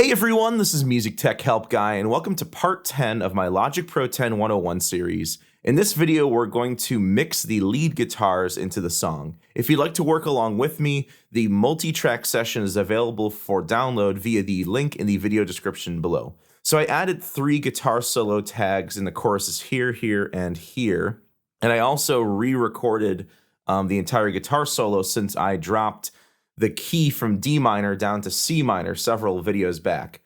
Hey everyone, this is MusicTechHelpGuy, and welcome to part 10 of my Logic Pro 10 101 series. In this video, we're going to mix the lead guitars into the song. If you'd like to work along with me, the multi-track session is available for download via the link in the video description below. So I added 3 guitar solo tags in the choruses here, here, and here. And I also re-recorded the entire guitar solo since I dropped the key from D minor down to C minor several videos back.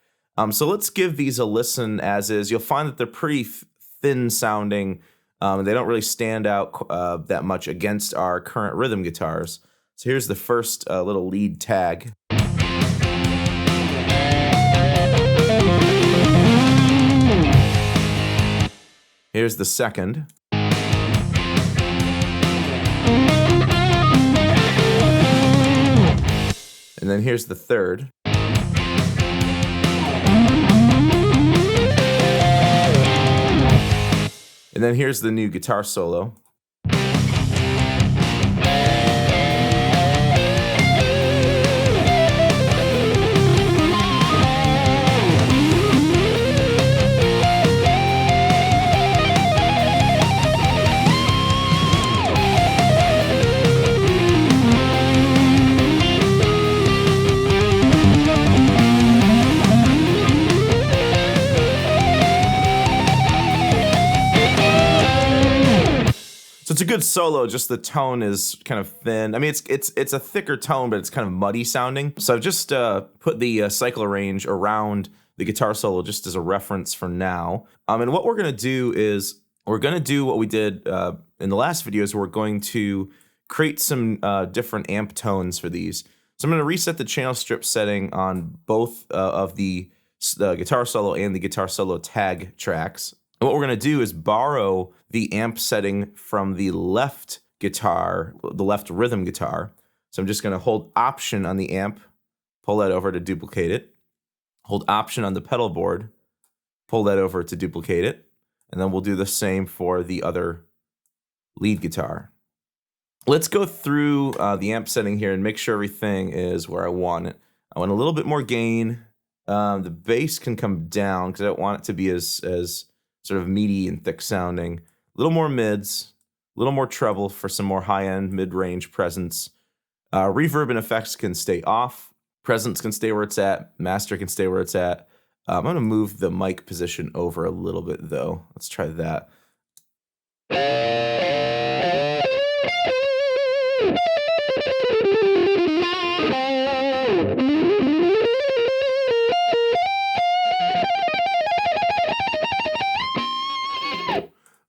So let's give these a listen as is. You'll find that they're pretty thin sounding. They don't really stand out that much against our current rhythm guitars. So here's the first little lead tag. Here's the second. And then here's the third. And then here's the new guitar solo. So it's a good solo, just the tone is kind of thin. I mean, it's a thicker tone, but it's kind of muddy sounding. So I've just put the cycle range around the guitar solo just as a reference for now. And what we're gonna do is, we're gonna do what we did in the last videos. We're going to create some different amp tones for these. So I'm gonna reset the channel strip setting on both of the guitar solo and the guitar solo tag tracks. And what we're going to do is borrow the amp setting from the left guitar, the left rhythm guitar. So I'm just going to hold Option on the amp, pull that over to duplicate it. Hold Option on the pedal board, pull that over to duplicate it. And then we'll do the same for the other lead guitar. Let's go through the amp setting here and make sure everything is where I want it. I want a little bit more gain. The bass can come down because I don't want it to be as sort of meaty and thick sounding. A little more mids, a little more treble for some more high-end mid-range presence. Reverb and effects can stay off. Presence can stay where it's at. Master can stay where it's at. I'm going to move the mic position over a little bit, though. Let's try that.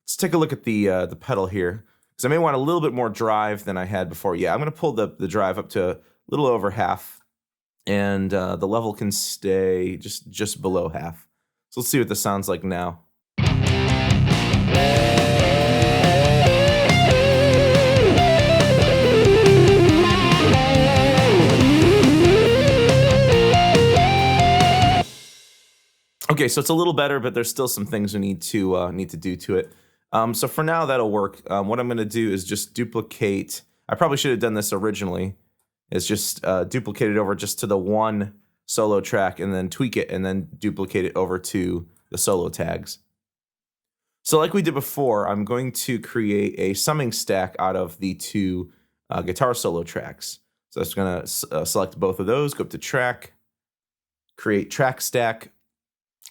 Let's take a look at the pedal here, because I may want a little bit more drive than I had before. Yeah, I'm going to pull the drive up to a little over half, and the level can stay just below half. So let's see what this sounds like now. Okay, so it's a little better, but there's still some things we need to do to it. So for now, that'll work. What I'm going to do is just duplicate. I probably should have done this originally. It's just duplicate it over just to the one solo track and then tweak it and then duplicate it over to the solo tags. So like we did before, I'm going to create a summing stack out of the 2 guitar solo tracks. So I'm just going to select both of those, go up to Track, create Track Stack,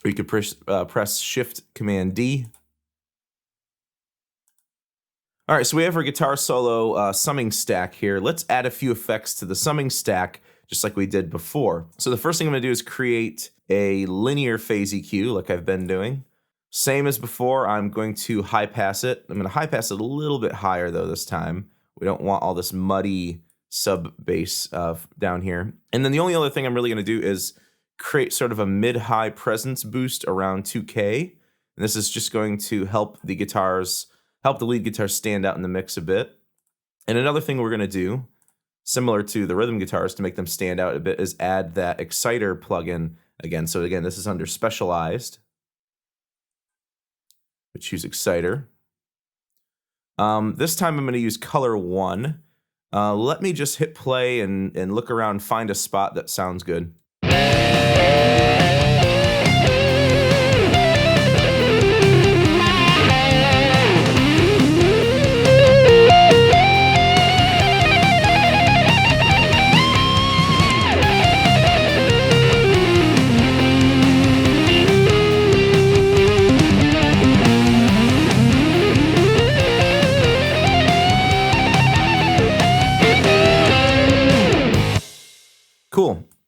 or you could press Shift-Command-D. All right, so we have our guitar solo summing stack here. Let's add a few effects to the summing stack, just like we did before. So the first thing I'm going to do is create a linear phase EQ, like I've been doing. Same as before, I'm going to high pass it. I'm going to high pass it a little bit higher, though, this time. We don't want all this muddy sub bass down here. And then the only other thing I'm really going to do is create sort of a mid-high presence boost around 2K. And this is just going to help the lead guitars stand out in the mix a bit. And another thing we're going to do, similar to the rhythm guitars to make them stand out a bit, is add that exciter plugin again. So again, this is under Specialized. We choose Exciter. This time I'm going to use Color 1. Let me just hit play and look around, find a spot that sounds good.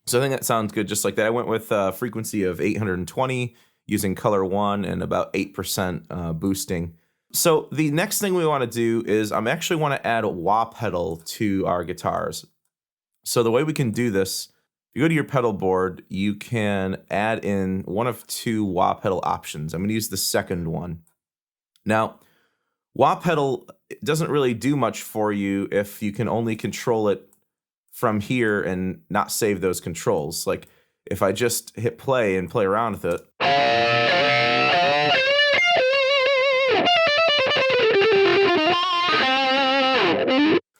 So I think that sounds good just like that. I went with a frequency of 820 using color 1 and about 8% boosting. So the next thing we want to do is I actually want to add a wah pedal to our guitars. So the way we can do this, if you go to your pedal board, you can add in one of two wah pedal options. I'm going to use the second one. Now, wah pedal doesn't really do much for you if you can only control it from here and not save those controls. Like if I just hit play and play around with it,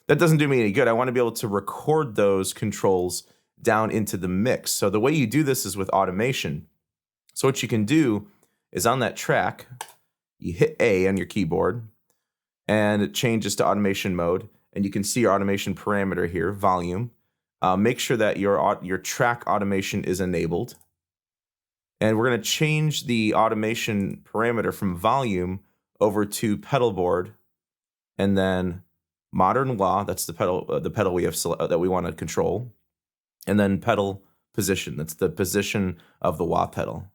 that doesn't do me any good. I want to be able to record those controls down into the mix. So the way you do this is with automation. So what you can do is on that track, you hit A on your keyboard and it changes to automation mode. And you can see your automation parameter here, volume. Make sure that your track automation is enabled. And we're going to change the automation parameter from volume over to pedal board, and then modern wah, that's the pedal we have that we want to control, and then pedal position, that's the position of the wah pedal.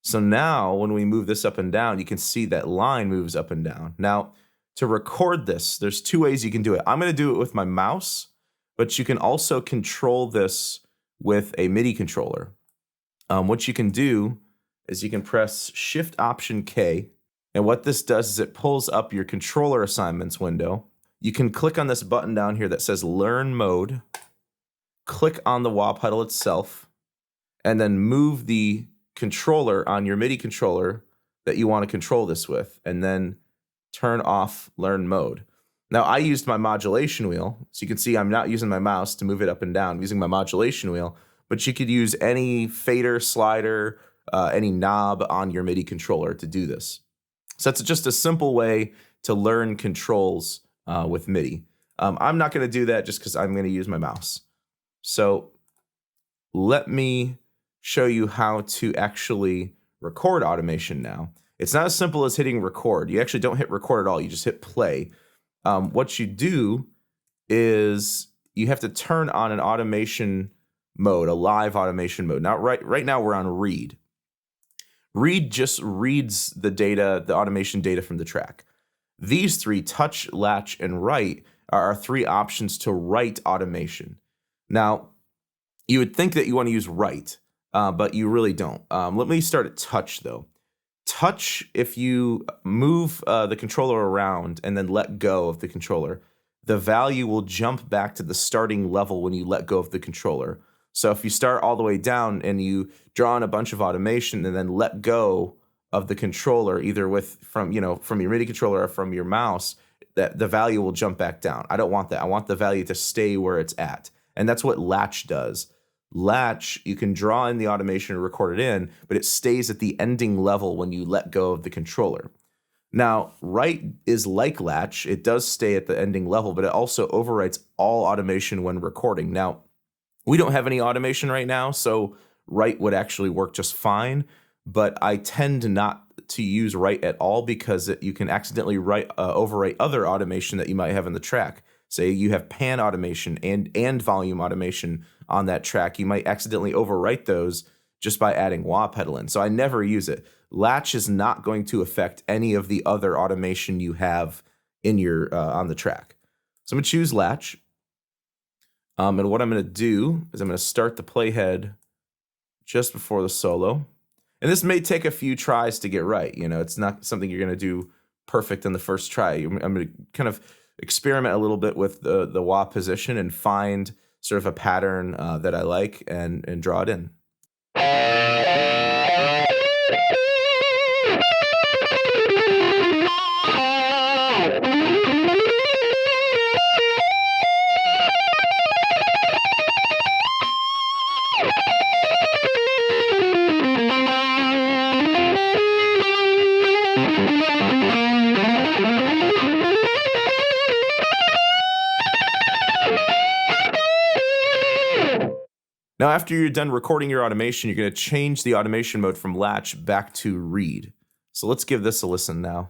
So now when we move this up and down, you can see that line moves up and down. Now to record this, there's two ways you can do it. I'm going to do it with my mouse, but you can also control this with a MIDI controller. What you can do is you can press Shift Option K, and what this does is it pulls up your controller assignments window. You can click on this button down here that says Learn Mode, click on the wah pedal itself, and then move the controller on your MIDI controller that you want to control this with, and then turn off Learn Mode. Now, I used my modulation wheel, so you can see I'm not using my mouse to move it up and down. I'm using my modulation wheel, but you could use any fader, slider, any knob on your MIDI controller to do this. So that's just a simple way to learn controls with MIDI. I'm not going to do that just because I'm going to use my mouse. So let me show you how to actually record automation now. It's not as simple as hitting record. You actually don't hit record at all. You just hit play. What you do is you have to turn on an automation mode, a live automation mode. Now, right now we're on read. Read just reads the data, the automation data from the track. These three, touch, latch, and write, are our three options to write automation. Now, you would think that you want to use write, but you really don't. Let me start at touch, though. Touch, if you move the controller around and then let go of the controller, the value will jump back to the starting level when you let go of the controller. So if you start all the way down and you draw in a bunch of automation and then let go of the controller, either from your MIDI controller or from your mouse, that the value will jump back down. I don't want that. I want the value to stay where it's at. And that's what latch does. Latch, you can draw in the automation and record it in, but it stays at the ending level when you let go of the controller. Now, write is like latch. It does stay at the ending level, but it also overwrites all automation when recording. Now, we don't have any automation right now, so write would actually work just fine, but I tend not to use write at all because you can accidentally overwrite other automation that you might have in the track. Say you have pan automation and volume automation on that track. You might accidentally overwrite those just by adding wah pedal in. So I never use it. Latch is not going to affect any of the other automation you have in your on the track. So I'm going to choose latch. And what I'm going to do is I'm going to start the playhead just before the solo. And this may take a few tries to get right. It's not something you're going to do perfect in the first try. I'm going to kind of experiment a little bit with the wah position and find sort of a pattern that I like and draw it in. Now, after you're done recording your automation, you're going to change the automation mode from latch back to read. So let's give this a listen now.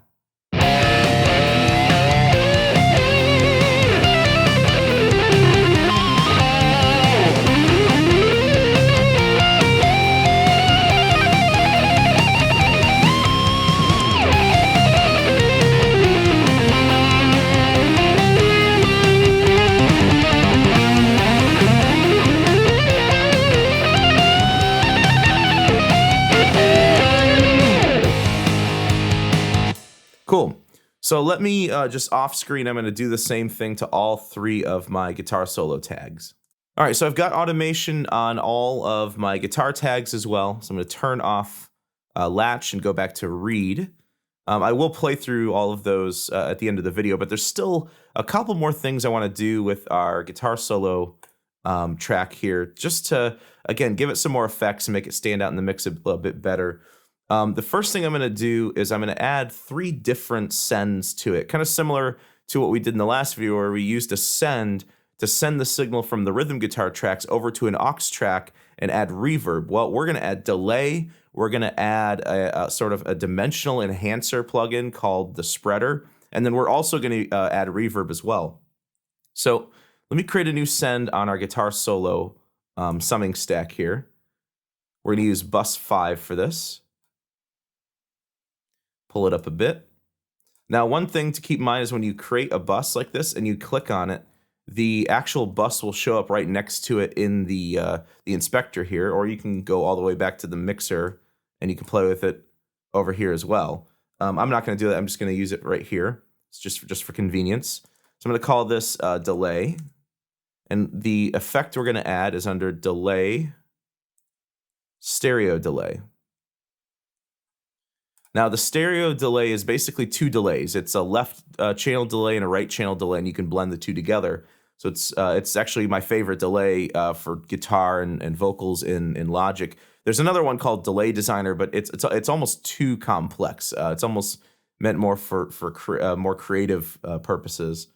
Cool. So let me just off screen, I'm going to do the same thing to all 3 of my guitar solo tags. All right, so I've got automation on all of my guitar tags as well. So I'm going to turn off latch and go back to read. I will play through all of those at the end of the video, but there's still a couple more things I want to do with our guitar solo track here, just to, again, give it some more effects and make it stand out in the mix a little bit better. The first thing I'm going to do is I'm going to add 3 different sends to it, kind of similar to what we did in the last video where we used a send to send the signal from the rhythm guitar tracks over to an aux track and add reverb. Well, we're going to add delay. We're going to add a sort of a dimensional enhancer plugin called the spreader. And then we're also going to add reverb as well. So let me create a new send on our guitar solo summing stack here. We're going to use bus 5 for this. Pull it up a bit. Now, one thing to keep in mind is when you create a bus like this and you click on it, the actual bus will show up right next to it in the inspector here, or you can go all the way back to the mixer and you can play with it over here as well. I'm not going to do that. I'm just going to use it right here. It's just for convenience. So I'm going to call this delay, and the effect we're going to add is under delay, stereo delay. Now, the stereo delay is basically 2 delays. It's a left channel delay and a right channel delay, and you can blend the 2 together. So it's actually my favorite delay for guitar and vocals in Logic. There's another one called Delay Designer, but it's almost too complex. It's almost meant more for more creative purposes.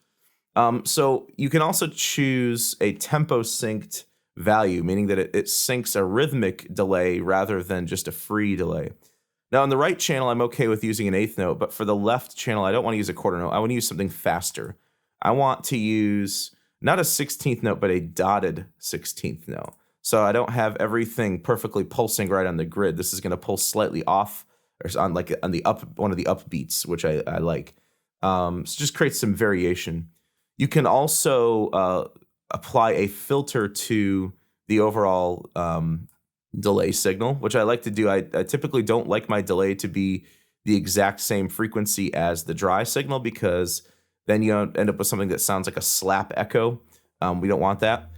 So you can also choose a tempo synced value, meaning that it syncs a rhythmic delay rather than just a free delay. Now, on the right channel, I'm okay with using an 8th note, but for the left channel, I don't want to use a quarter note. I want to use something faster. I want to use not a 16th note, but a dotted 16th note. So I don't have everything perfectly pulsing right on the grid. This is going to pulse slightly off, or on one of the upbeats, which I like. So just create some variation. You can also apply a filter to the overall delay signal, which I like to do. I typically don't like my delay to be the exact same frequency as the dry signal, because then you end up with something that sounds like a slap echo. We don't want that.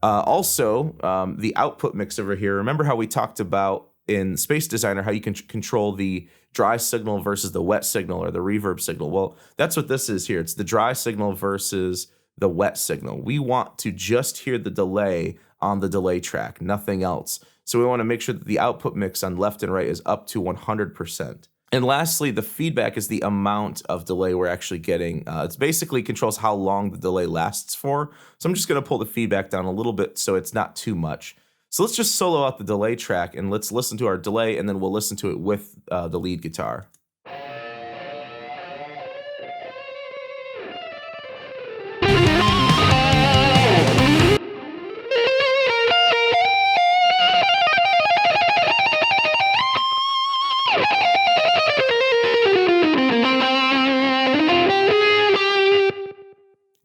Also, the output mix over here, remember how we talked about in Space Designer how you can control the dry signal versus the wet signal or the reverb signal? Well, that's what this is here. It's the dry signal versus the wet signal. We want to just hear the delay on the delay track, nothing else. So we want to make sure that the output mix on left and right is up to 100%. And lastly, the feedback is the amount of delay we're actually getting. It basically controls how long the delay lasts for. So I'm just going to pull the feedback down a little bit so it's not too much. So let's just solo out the delay track and let's listen to our delay, and then we'll listen to it with the lead guitar.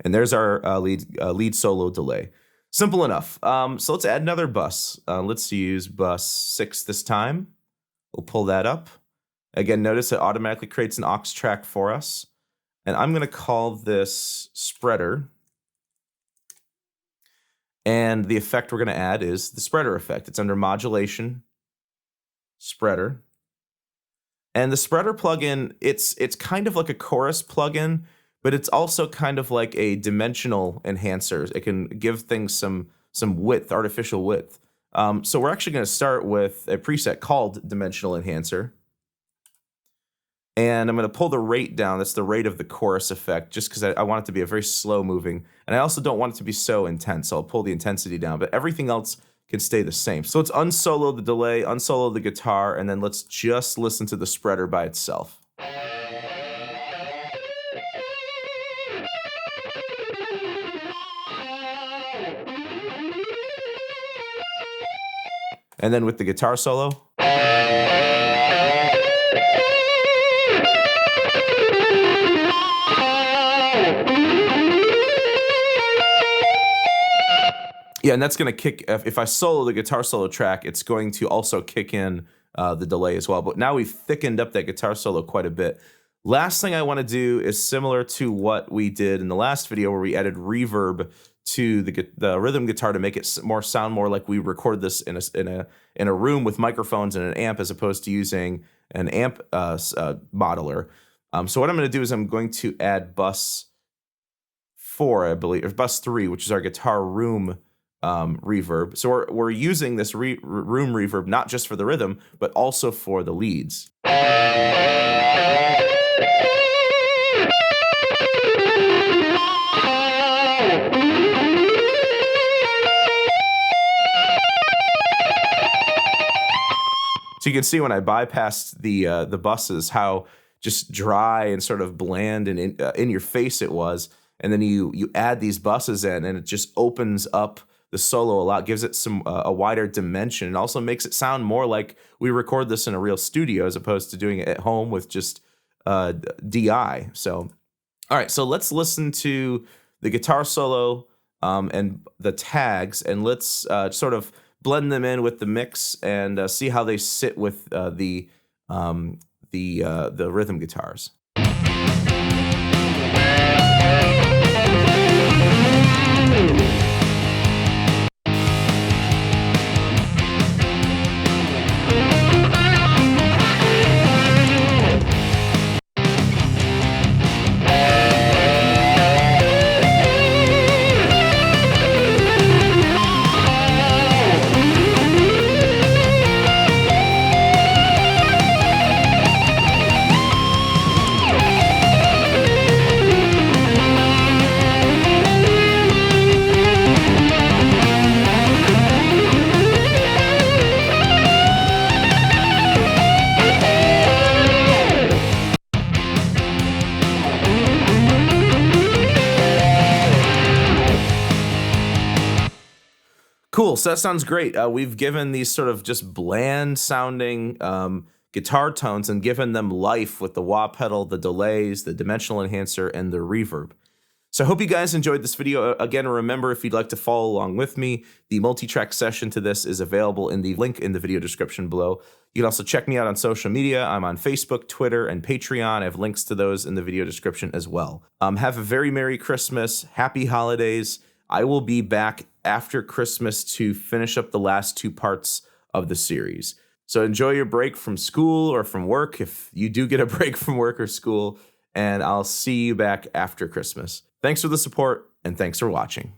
And there's our lead solo delay. Simple enough. So let's add another bus. Let's use bus 6 this time. We'll pull that up. Again, notice it automatically creates an aux track for us. And I'm going to call this spreader. And the effect we're going to add is the spreader effect. It's under modulation, spreader. And the spreader plugin, it's kind of like a chorus plugin, but it's also kind of like a dimensional enhancer. It can give things some width, artificial width. So we're actually going to start with a preset called Dimensional Enhancer. And I'm going to pull the rate down. That's the rate of the chorus effect, just because I want it to be a very slow moving. And I also don't want it to be so intense, so I'll pull the intensity down. But everything else can stay the same. So let's unsolo the delay, unsolo the guitar, and then let's just listen to the spreader by itself. And then with the guitar solo. Yeah, and that's going to kick, if I solo the guitar solo track, it's going to also kick in the delay as well. But now we've thickened up that guitar solo quite a bit. Last thing I want to do is similar to what we did in the last video where we added reverb to the rhythm guitar to make it sound more like we recorded this in a room with microphones and an amp as opposed to using an amp modeler. So what I'm going to do is I'm going to add bus 4, I believe, or bus 3, which is our guitar room reverb. So we're using this room reverb not just for the rhythm, but also for the leads. So you can see when I bypassed the buses how just dry and sort of bland and in your face it was, and then you add these buses in, and it just opens up the solo a lot, gives it a wider dimension, and also makes it sound more like we record this in a real studio as opposed to doing it at home with just DI. So, all right, so let's listen to the guitar solo and the tags, and let's sort of blend them in with the mix and see how they sit with the rhythm guitars. Cool, so that sounds great. We've given these sort of just bland sounding guitar tones and given them life with the wah pedal, the delays, the dimensional enhancer, and the reverb. So I hope you guys enjoyed this video. Again, remember, if you'd like to follow along with me, the multi-track session to this is available in the link in the video description below. You can also check me out on social media. I'm on Facebook, Twitter, and Patreon. I have links to those in the video description as well. Have a very Merry Christmas, Happy Holidays. I will be back after Christmas to finish up the last 2 parts of the series. So enjoy your break from school or from work, if you do get a break from work or school, and I'll see you back after Christmas. Thanks for the support, and thanks for watching.